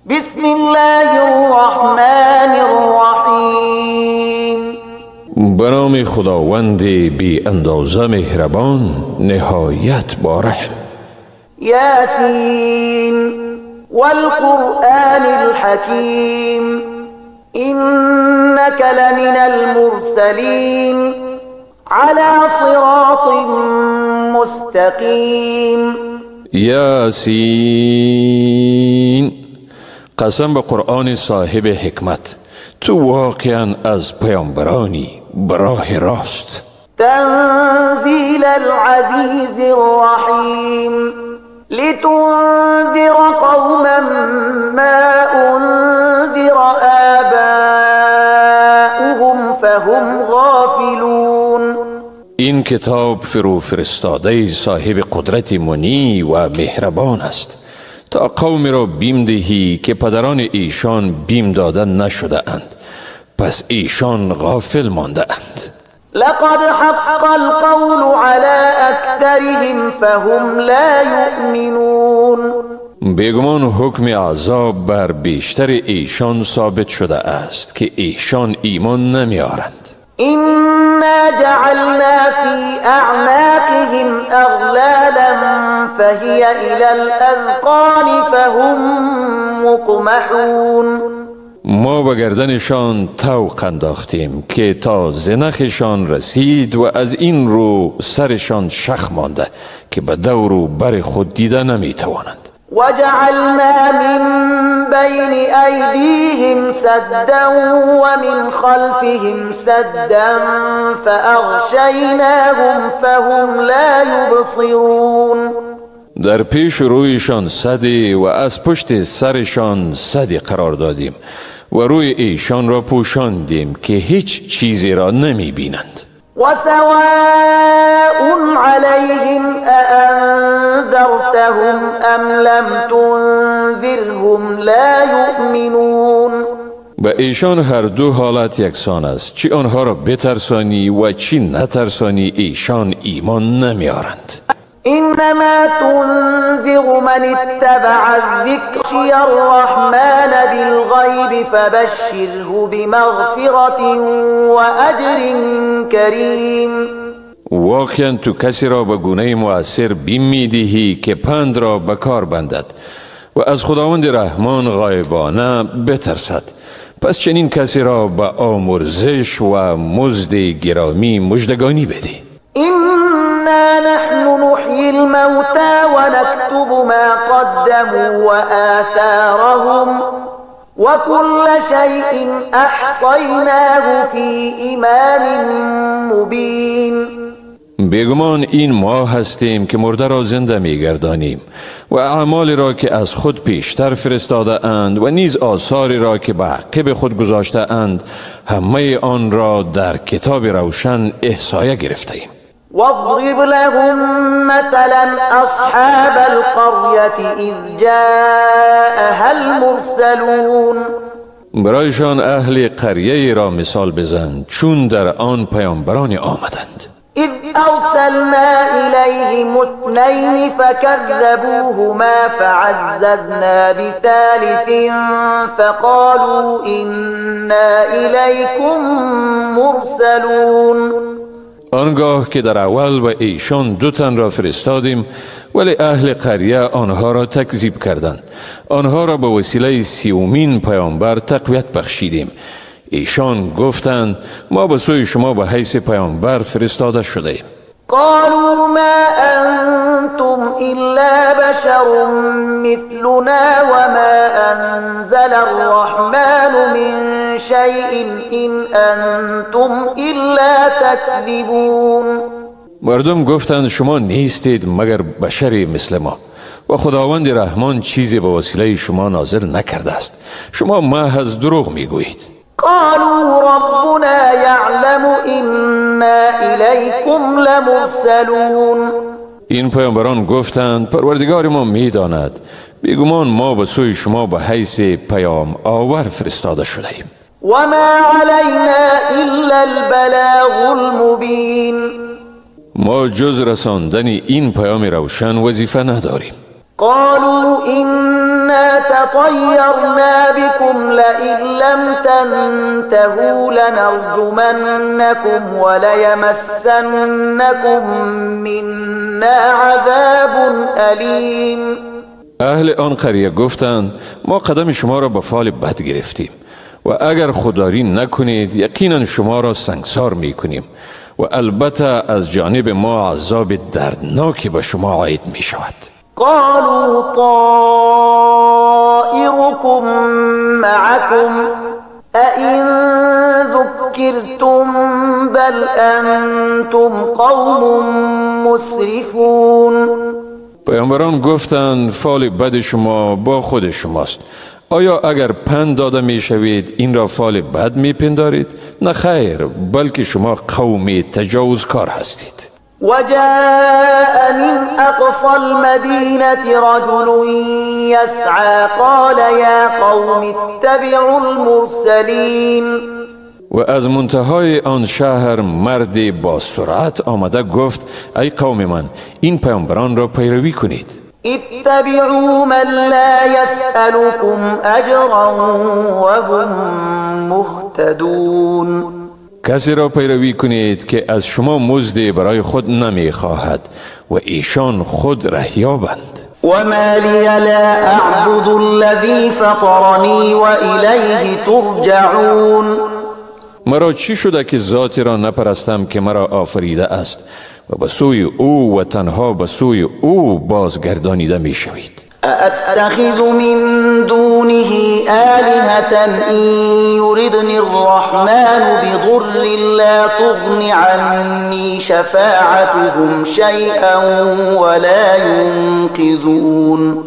بسم الله الرحمن الرحیم. به نام خداوند بی اندازه مهربان نهایت بارحم. یاسین والقرآن الحکیم انک لمن المرسلین على صراط مستقیم. یاسین، قسم به قرآن صاحب حکمت، تو واقعا از پیامبرانی براه راست. تنزیل العزیز الرحیم لتنذر قوما ما انذر آباؤهم فهم غافلون. این کتاب فرو فرستاده صاحب قدرت منی و مهربان است تا قوم را بیم دهی که پدران ایشان بیم داده نشده اند، پس ایشان غافل مانده اند. لقد حق القول على اکثرهم فهم لا یؤمنون. بیگمان حکم عذاب بر بیشتر ایشان ثابت شده است که ایشان ایمان نمی آرند. إنا جعلنا في أعناقهم أغلالا فهي إلى الأذقان فهم مقمحون. ما به گردنشان طوق انداختیم که تا زنخشان رسید و از این رو سرشان شخ مانده که به دور و بر خود دیده نمی توانند. وجعلنا من بين أيديهم سدا ومن خلفهم سدا فأغشيناهم فهم لا يبصرون. در پیش رویشان سدی و از پشت سرشان سدی قرار دادیم و روی ایشان را پوشاندیم که هیچ چیزی را نمی بینند. وسواء عليهم أأنذرتهم أم لم تنذرهم لا يؤمنون. به ایشان هر دو حالت یکسان است، چی آنها را بترسانی و چی نترسانی ایشان ایمان نمیارند. انما تنذر من اتبع الذکر الرحمن بالغیب فبشره بمغفرة واجر کریم. واقعا تو کسی را به گونه مؤثر بیم میدهی که پند را به کار بندد و از خداوند رحمان غایبانه بترسد، پس چنین کسی را به آمرزش و مزد گرامی مژدگانی بدی. إنا نحن نحيي الموتى ونكتب ما قدموا وآثارهم وكل شيء أحصيناه في إمام مبين. بیگمان این ما هستیم که مرده را زنده میگردانیم و اعمال را که از خود پیشتر فرستاده اند و نیز آثاری را که به عقب خود گذاشته اند، همه آن را در کتاب روشن احصایه گرفتیم. واضرب لهم مثلا أصحاب القرية إذ جاءها المرسلون. برایشان اهل قریه را مثال بزن چون در آن پیامبران آمدند. إذ أرسلنا إليهم اثنين فكذبوهما فعززنا بثالث فقالوا إنا إليكم مرسلون. آنگاه که در اول به ایشان دو تن را فرستادیم ولی اهل قریه آنها را تکذیب کردند. آنها را به وسیله سیومین پیامبر تقویت بخشیدیم. ایشان گفتند ما به سوی شما به حیث پیامبر فرستاده شده ایم. قالوا ما أنتم إلا بشر مثلنا وما أنزل الرحمن من شيء إن أنتم إلا تكذبون. مردم گفتند شما نیستید مگر بشری مثل ما و خداوند رحمان چیزی به وسیله شما نازل نکرده است، شما محض دروغ میگویید. قالوا ربنا يعلم إنا إليكم لمرسلون. این پیامبران گفتند پروردگار ما میداند بیگمان ما به سوی شما به حیث پیام آور فرستاده شده ایم. وما علينا إلا البلاغ المبين. ما جز رساندن این پیام روشن وظیفه نداریم. قالوا إنا تطيرنا بكم لئن لم تنتهوا لنرجمنكم وليمسنكم منا عذاب أليم. اهل آن قریه گفتند ما قدم شما را به فال بد گرفتیم و اگر خودداری نکنید یقینا شما را سنگسار میکنیم و البته از جانب ما عذاب دردناکی به شما عاید می شود. قالوا طائركم معكم أئن ذكرتم بل أنتم قوم مسرفون. پیامبران گفتند فال بد شما با خود شماست. آیا اگر پند داده می شوید این را فال بد می پندارید؟ نه خیر، بلکه شما قومی تجاوزکار هستید. وجاء من أقصى المدينة رجل يسعى قال يا قوم اتبعوا المرسلين. و از منتهای آن شهر مردی با سرعت آمده گفت ای قوم من این پیامبران را پیروی کنید. اتبعوا من لا يسألكم أجرا وهم مهتدون. کسی را پیروی کنید که از شما مزدی برای خود نمی خواهد و ایشان خود رهیابند. وما لي لا أعبد الذي فطرني وإليه ترجعون. مرا چی شده که ذاتی را نپرستم که مرا آفریده است و به سوی او و تنها به سوی او بازگردانیده می شوید. أأتخذ من دونه آلهة إن يردني الرحمن بضر لا تغن عني شفاعتهم شيئا ولا ينقذون.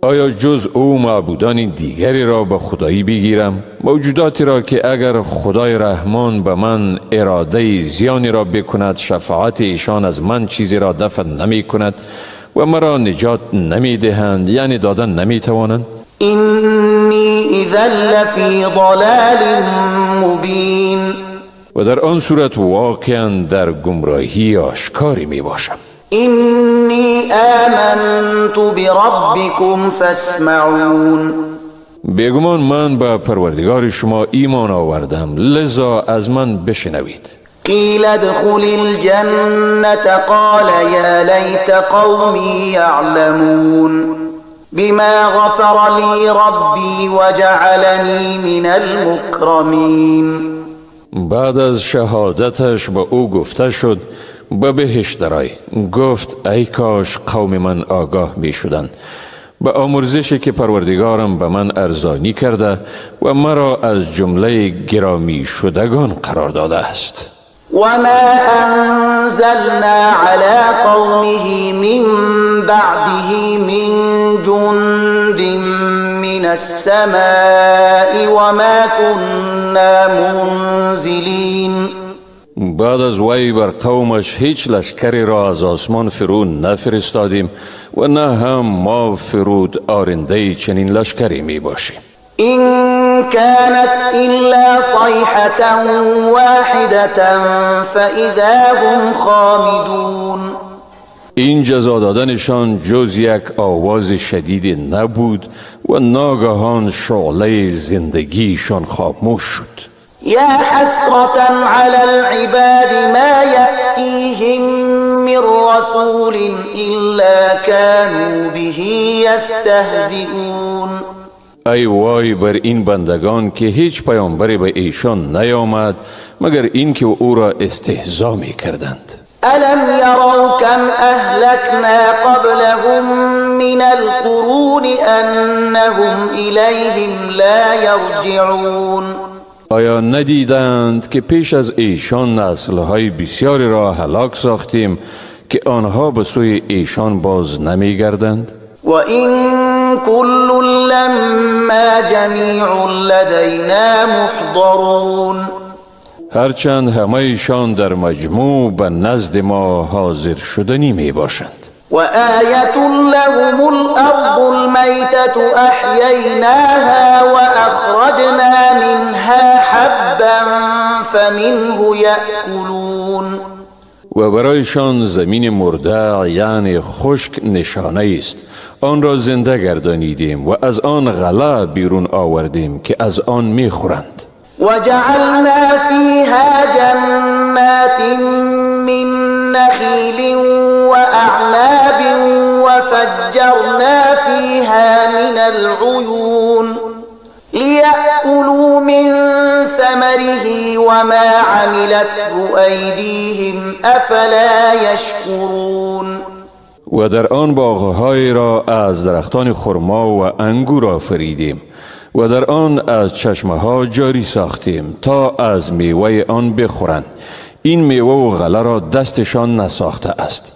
آیا جز او معبودان دیگری را به خدایی بگیرم؟ موجوداتی را که اگر خدای رحمان به من اراده زیانی را بکند شفاعت ایشان از من چیزی را دفع نمی کند و مرا نجات نمی دهند، یعنی دادن نمی توانند؟ اینی اذا لفی ضلال مبین. و در آن صورت واقعا در گمراهی آشکاری می باشم. اینی آمنت بربکم فاسمعون. بیگمان من به پروردگار شما ایمان آوردم، لذا از من بشنوید. قیل ادخل الجنة قال یا لیت قومی یعلمون بما غفر لی ربی وجعلنی من المکرمین. بعد از شهادتش به او گفته شد به بهشت درآی. گفت ای کاش قوم من آگاه می شدند به آمرزشی که پروردگارم به من ارزانی کرده و مرا از جمله گرامی شدگان قرار داده است. وما أنزلنا على قومه من بعده من جند من السماء وما كنا منزلين. بعد از وی بر قومش هیچ لشکری را از آسمان فرود نفرستادیم و نه هم ما فرود آرنده چنین لشکری می باشیم. إن كانت إلا صيحة واحدة فإذا هم خامدون. این جزا دادنشان جز یک آواز شدید نبود و ناگهان شعله زندگیشان خاموش شد. يا حسرة على العباد ما يأتيهم من رسول إلا كانوا به يستهزئون. ای وای بر این بندگان که هیچ پیامبری به ایشان نیامد مگر اینکه او را استهزا می کردند. ألم يروا كم أهلكنا قبلهم من القرون أنهم إليهم لا يرجعون. آیا ندیدند که پیش از ایشان نسل‌های بسیاری را هلاک ساختیم که آنها به سوی ایشان باز نمی‌گردند؟ وَإِن كُلٌّ لَّمَّا جَمِيعٌ لَّدَيْنَا مُحْضَرُونَ. هرچند همه ایشان در مجموع به نزد ما حاضر شدنی می باشند. وآية لهم الأرض الميتة أحييناها وأخرجنا منها حبا فمنه يأكلون. و برایشان زمین مرده یعنی خشک نشانه است. آن را زنده گردانیدیم و از آن غله بیرون آوردیم که از آن میخورند. وجعلنا فيها جنات من نخيل وأعناب وفجرنا فيها من العيون ليأكلوا من ثمره وما عملته أيديهم أفلا يشكرون. و در آن باغ‌های را از درختان خرما و انگور آفریدیم و در آن از چشمه‌ها جاری ساختیم تا از میوه آن بخورند. این میوه و غله را دستشان نساخته است،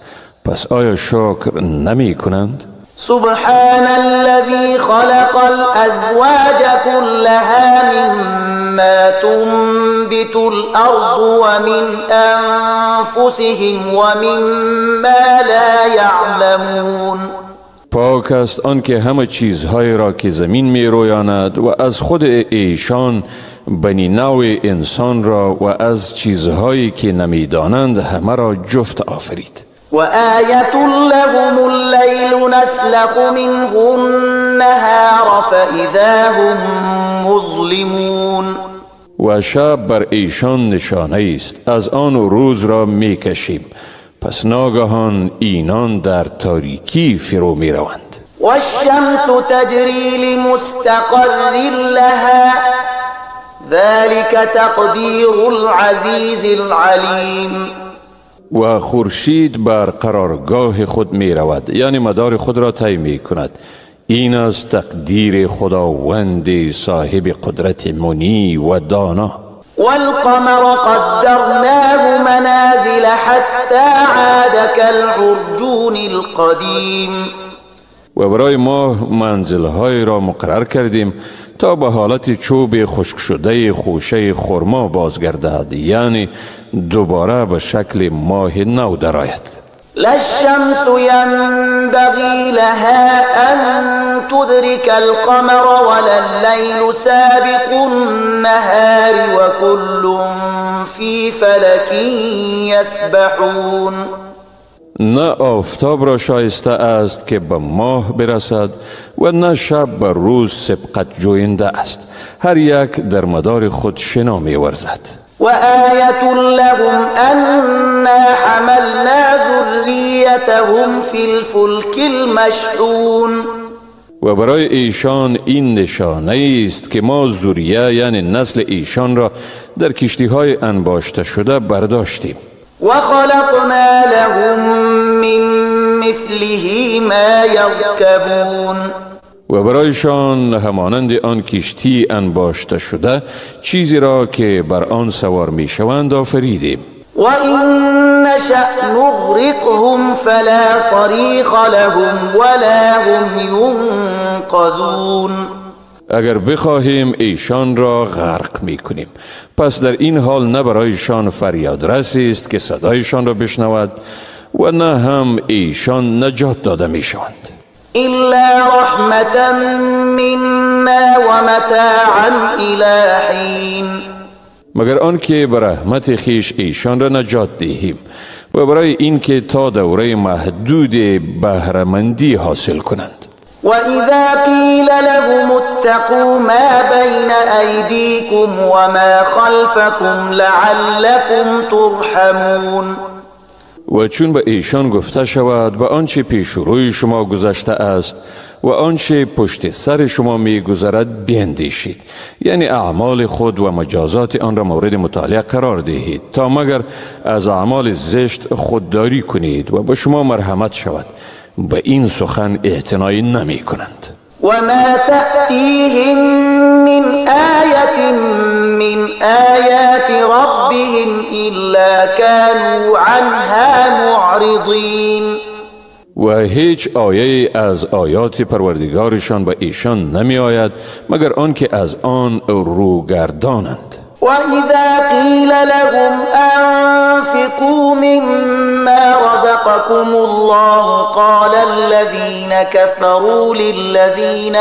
پس آیا شکر نمی کنند؟ سبحان الذي خلق الأزواج كلها مما تنبت الأرض ومن أنفسهم ومما لا يعلمون. پاک است آنکه همه چیزهای را که زمین می رویاند و از خود ایشان بنی نوع انسان را و از چیزهایی که نمیدانند همه را جفت آفرید. وآية لهم الليل نسلخ منه النهار فإذا هم مظلمون. و شب بر ایشان نشانه است، از آن روز را می کشیم، پس ناگهان اینان در تاریکی فرو می روند. والشمس تجري لمستقر لها ذلك تقدير العزيز العليم. و خورشید بر قرارگاه خود می رود، یعنی مدار خود را طی می کند. این از تقدیر خداوند صاحب قدرت منی و دانا. والقمر قدرناه منازل حتى عاد كالعرجون القديم. و برای ماه منزل‌های را مقرر کردیم تا به حالت چوب خشک شده خوشه خرما بازگردد، یعنی دوباره به شکل ماه نو درآید. لا الشمس ينبغي لها أن تدرك القمر ولا الليل سابق النهار وكل في فلك يسبحون. نه آفتاب را شایسته است که به ماه برسد و نه شب به روز سبقت جوینده است، هر یک در مدار خود شنا می ورزد. وآية لهم أنا حملنا ذريتهم في الفلك المشحون. و برای ایشان این نشانه است که ما ذریه یعنی نسل ایشان را در کشتی‌های انباشته شده برداشتیم. وخلقنا لهم من مثله ما يركبون. و برایشان همانند آن کشتی انباشته شده چیزی را که بر آن سوار می شوند آفریدیم. وإن نشأ نغرقهم فلا صريخ لهم ولا هم ينقذون. اگر بخواهیم ایشان را غرق می کنیم، پس در این حال نه برایشان فریادرسی است که صدایشان را بشنود و نه هم ایشان نجات داده می شوند. إلا رحمة منا ومتاعا إلى حين. مگر آنکه به رحمت خویش ایشان را نجات دهیم و برای اینکه تا دوره محدود بهره‌مندی حاصل کنند. وإذا قيل لهم اتقوا ما بين أيديكم وما خلفكم لعلكم ترحمون. و چون به ایشان گفته شود به آنچه پیش روی شما گذشته است و آنچه پشت سر شما می گذرد بیندیشید، یعنی اعمال خود و مجازات آن را مورد مطالعه قرار دهید تا مگر از اعمال زشت خودداری کنید و به شما مرحمت شود. به این سخن اعتنایی نمی کنند. وما تأتيهم من آية من آيات ربهم إلا كانوا عنها معرضين. و هیچ آیه از آیات پروردگارشان به ایشان نمی آید مگر آنکه از آن روگردانند. وإذا قيل لهم أنفقوا مما رزقكم الله قال الذين كفروا للذين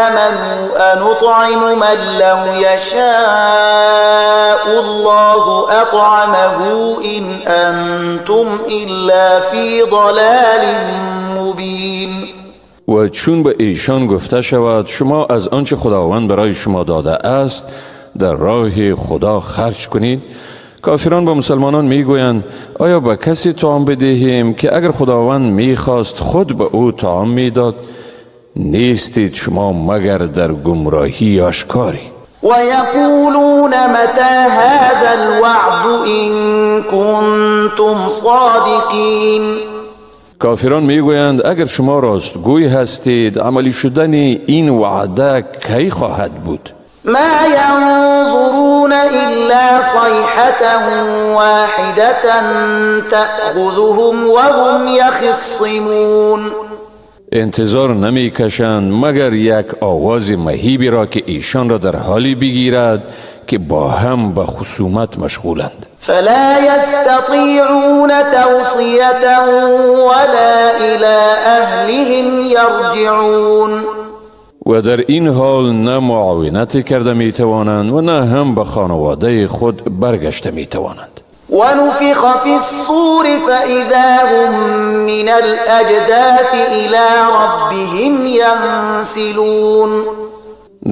آمنوا أنطعم من لو يشاء الله أطعمه إن أنتم إلا في ضلال مبين. و چون به ایشان گفته شود شما از آنچه خداوند برای شما داده است در راه خدا خرج کنید، کافران با مسلمانان میگویند آیا به کسی طعام بدهیم که اگر خداوند میخواست خود به او طعام میداد؟ نیستید شما مگر در گمراهی آشکاری. ويقولون متى هذا الوعد إن كنتم صادقين. کافران میگویند اگر شما راستگوی هستید عملی شدن این وعده کی خواهد بود؟ ما ينظرون إلا صيحة واحدة تأخذهم وهم يخصمون. انتظار نمی کشند مگر یک آواز مهیبی را که ایشان را در حالی بگیرد که با هم به خصومت مشغولند. فلا يستطيعون توصية ولا إلى أهلهم يرجعون. و در این حال نه معاونت کرده می توانند و نه هم به خانواده خود برگشته می توانند. ونفخ في الصور فإذا هم من الأجداث إلى ربهم ينسلون.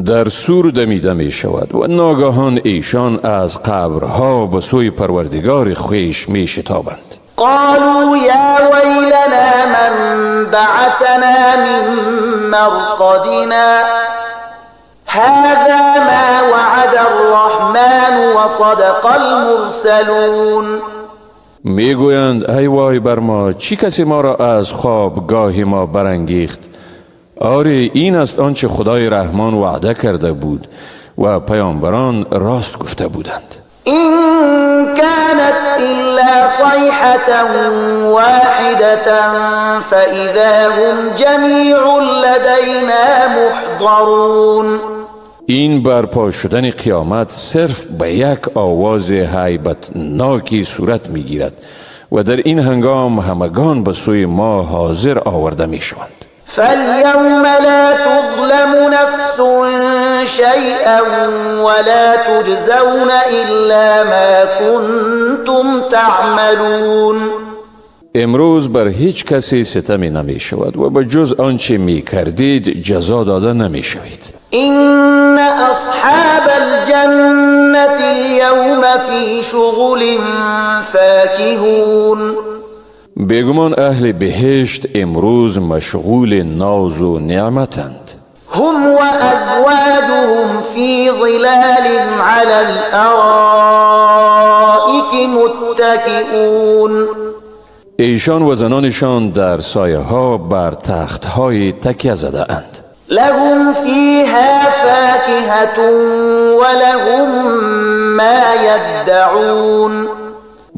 در سور دمیده می شود و ناگهان ایشان از قبرها به سوی پروردگار خویش می شتابند. قالوا يا ويلنا من بعثنا من مرقدنا هذا ما وعد الرحمن وصدق المرسلون. میگویند ای وای بر ما، چی کسی ما را از خوابگاه ما برانگیخت؟ آری این است آنچه خدای رحمان وعده کرده بود و پیامبران راست گفته بودند. إن كانت إلا صيحة واحدة فإذا هم جميع لدينا محضرون. این برپا شدن قیامت صرف به یک آواز هیبتناکی صورت می گیرد و در این هنگام همگان به سوی ما حاضر آورده می شوند. فاليوم لا تظلم نفس شيئا ولا تجزون إلا ما كنتم تعملون. امروز بر هیچ کسی ستمی نمی شود و به جز آنچه می کردید جزا داده نمی شوید. إن أصحاب الجنة اليوم في شغل فاكهون. بیگمان اهل بهشت امروز مشغول ناز و نعمتند. هم وأزواجهم في ظلال على الأرائك متكئون. ایشان و زنانشان در سایه ها بر تخت های تکیه زده اند. لهم فيها فاكهة ولهم ما يدعون.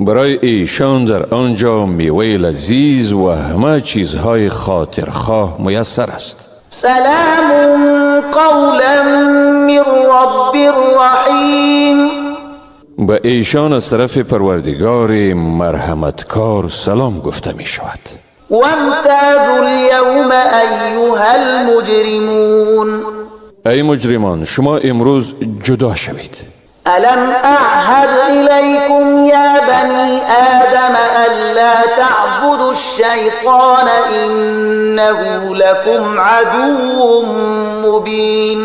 برای ایشان در آنجا میوه لذیذ و همه چیزهای خاطرخواه میسر است. سلام قولا من رب رحیم. به ایشان از طرف پروردگار مرحمتکار سلام گفته می شود. وامتازوا اليوم أيها المجرمون. ای مجرمان شما امروز جدا شوید. ألم أعهد إليكم يا بني آدم ألا تعبدوا الشيطان إنه لكم عدو مبين.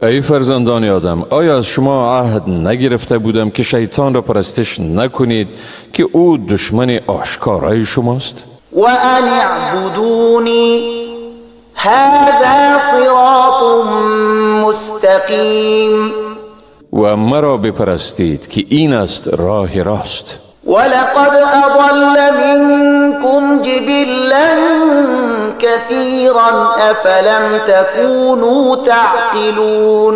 ای فرزندان آدم آیا از شما عهد نگرفته بودم که شیطان را پرستش نکنید که او دشمن آشکارای شماست؟ وأن اعبدوني هذا صراط مستقيم. و مرا بپرستید که این است راه راست. ولقد أضل منكم جبلا كثيرا أفلم تكونوا تعقلون.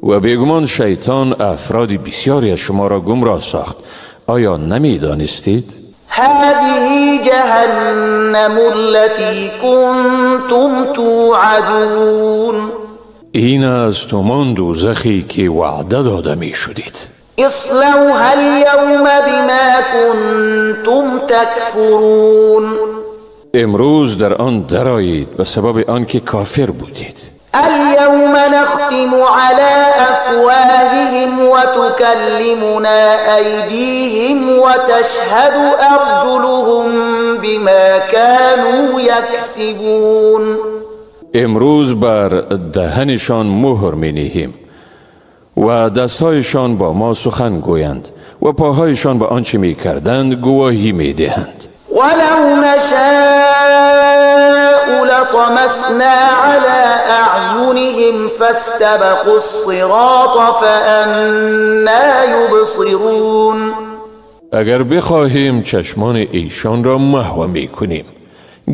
و بیگمان شیطان افراد بسیاری از شما را گمراه ساخت. آیا نمیدانستید؟ هذه جهنم التي كنتم توعدون. این است همان دوزخی که وعده داده می شدید. اصلوها اليوم بما كنتم تكفرون. امروز در آن درآیید به سبب آنکه کافر بودید. اليوم نختم على أفواههم وتكلمنا أيديهم وتشهد أرجلهم بما كانوا يكسبون. امروز بر دهنشان مهر می نهیم و دستهایشان با ما سخن گویند و پاهایشان به آنچه می کردند گواهی می دهند. ولو نشاء لطمسنا على أعينهم فاستبقوا الصراط فأنا يبصرون. اگر بخواهیم چشمان ایشان را محو می کنیم،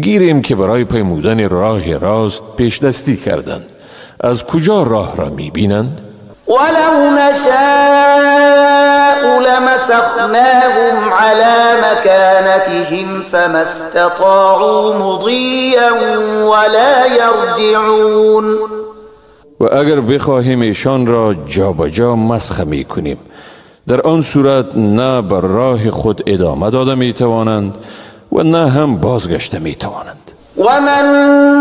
گیریم که برای پیمودن راه راست پیش دستی کردند. از کجا راه را می بینند؟ ولو نشاء لمسخناهم على مكانتهم فما استطاعوا مضيا ولا يرجعون. و اگر بخواهیم ایشان را جا به جا مسخ می کنیم، در آن صورت نه بر راه خود ادامه داده می توانند و نه هم بازگشته می توانند. ومن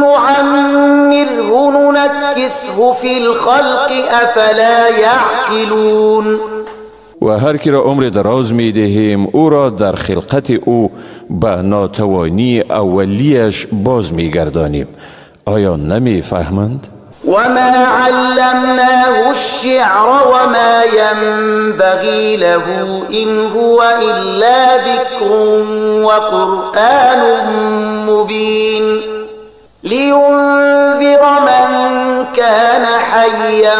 نعمره ننكسه في الخلق افلا يعقلون. و هر کی را عمر دراز می دهیم او را در خلقت او به ناتوانی اولیش باز می گردانیم. آیا نمی فهمند؟ وما علمناه الشعر وما ينبغي له إن هو إلا ذكر وقرآن مبين لينذر من كان حيا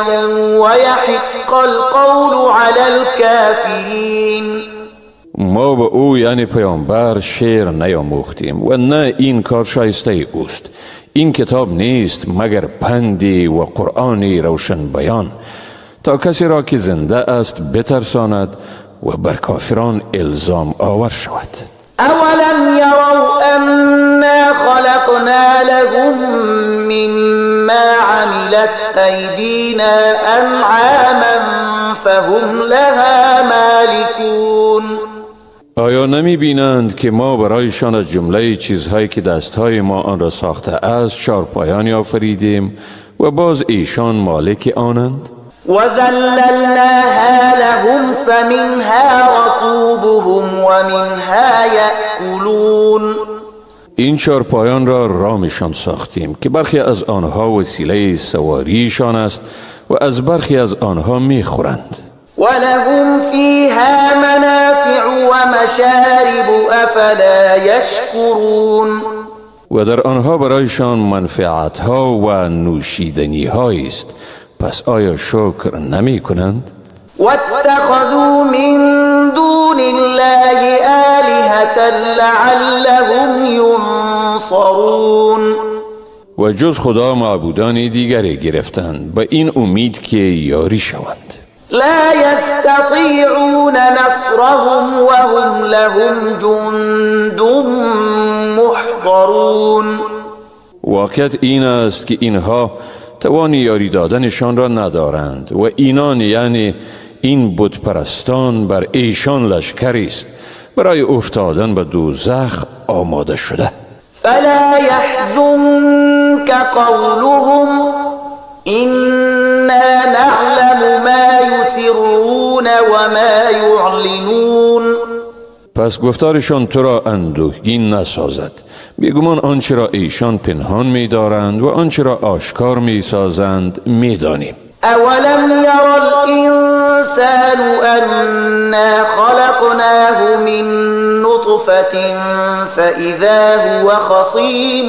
ويحق القول على الكافرين. ما به او یعنی پیامبر شعر نیاموختیم و نه این کار شایسته اوست. این کتاب نیست مگر پندی و قرآنی روشن بیان تا کسی را که زنده است بترساند و بر کافران الزام آور شود. اولم يروا أنا خلقنا لهم مما عملت أيدينا أنعاما فهم لها مالكون. آیا نمی بینند که ما برایشان از جمله چیزهایی که دستهای ما آن را ساخته است چارپایانی آفریدیم و باز ایشان مالک آنند؟ وذللناها لهم فمنها ركوبهم ومنها يأكلون. این چارپایان را رامشان ساختیم که برخی از آنها وسیله سواریشان است و از برخی از آنها میخورند. ولهم فيها منافع ومشارب افلا يشكرون. و در آنها برایشان منفعت ها و نوشیدنی هایی است، پس آیا شکر نمی کنند؟ واتخذوا من دون الله آلهة لعلهم ينصرون. و جز خدا معبودانی دیگری گرفتند به این امید که یاری شوند. لا يستطيعون نصرهم وهم لهم جند محضرون. واقعیت این است که اینها توان یاری دادنشان را ندارند و اینان یعنی این بت پرستان بر ایشان لشکری است برای افتادن به دوزخ آماده شده. فلا يحزنك قولهم إنا نعلم ما يسرون وما يعلنون. پس گفتارشان تو را اندوهگین نسازد. بیگمان آنچه را ایشان پنهان می دارند و آنچه را آشکار می سازند می دانیم. اولم ير الانسان انا خلقناه من نطفة فاذا هو خصيم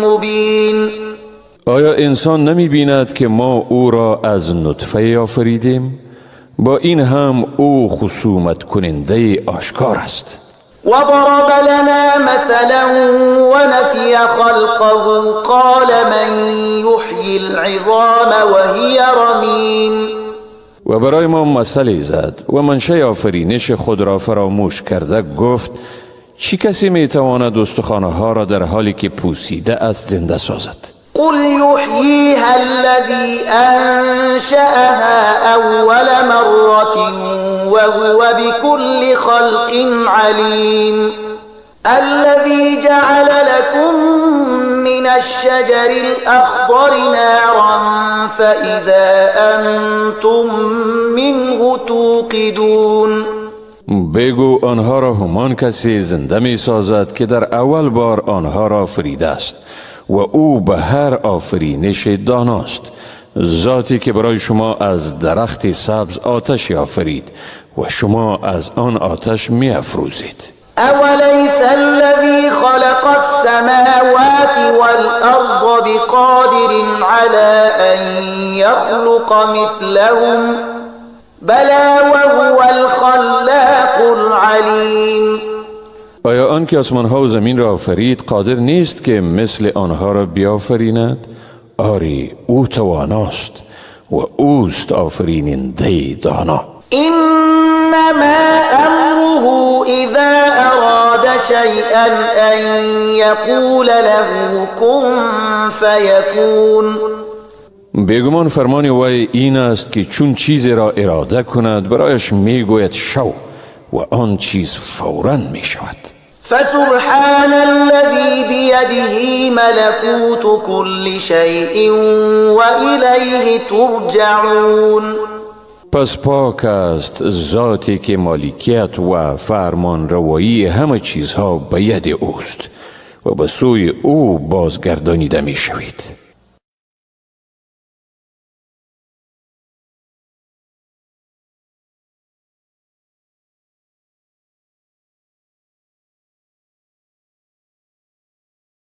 مبين. آیا انسان نمی بیند که ما او را از نطفه آفریدیم؟ با این هم او خصومت کننده آشکار است. وضرب لنا مثلا ونسي خلقه قال من يحيي العظام وهي رميم. و برای ما مثلی زد و منشأ آفرینش خود را فراموش کرده گفت چی کسی می تواند استخوان‌ها را در حالی که پوسیده است زنده سازد؟ قل يحييها الذي أنشأها أول مرة وهو بكل خلق عليم. الذي جعل لكم من من الشجر الأخضر نارا فإذا أنتم منه توقدون. بگو آنها را همان کسی زنده می سازد که در اول بار آنها را آفریده است و او به هر آفرینش داناست. ذاتی که برای شما از درخت سبز آتشی آفرید و شما از آن آتش می افروزید. أوليس الذي خلق السماوات والأرض بقادر على أن يخلق مثلهم بلى وهو الخلاق العليم. آیا آن که آسمان ها و زمین را آفرید قادر نیست که مثل آنها را بیافریند؟ آری، او تواناست و اوست آفریننده دانا. إنما أمره إذا أراد شيئا أن يقول له كن فيكون. بیگمان فرمان وی این است که چون چیزی را اراده کند برایش میگوید شو و آن چیز فوراً می شود. فسبحان الذي بيده ملكوت كل شيء وإليه ترجعون. پس پاک است ذاتی که مالکیت و فرمان روایی همه چیزها به ید اوست و به سوی او بازگردانیده می شوید.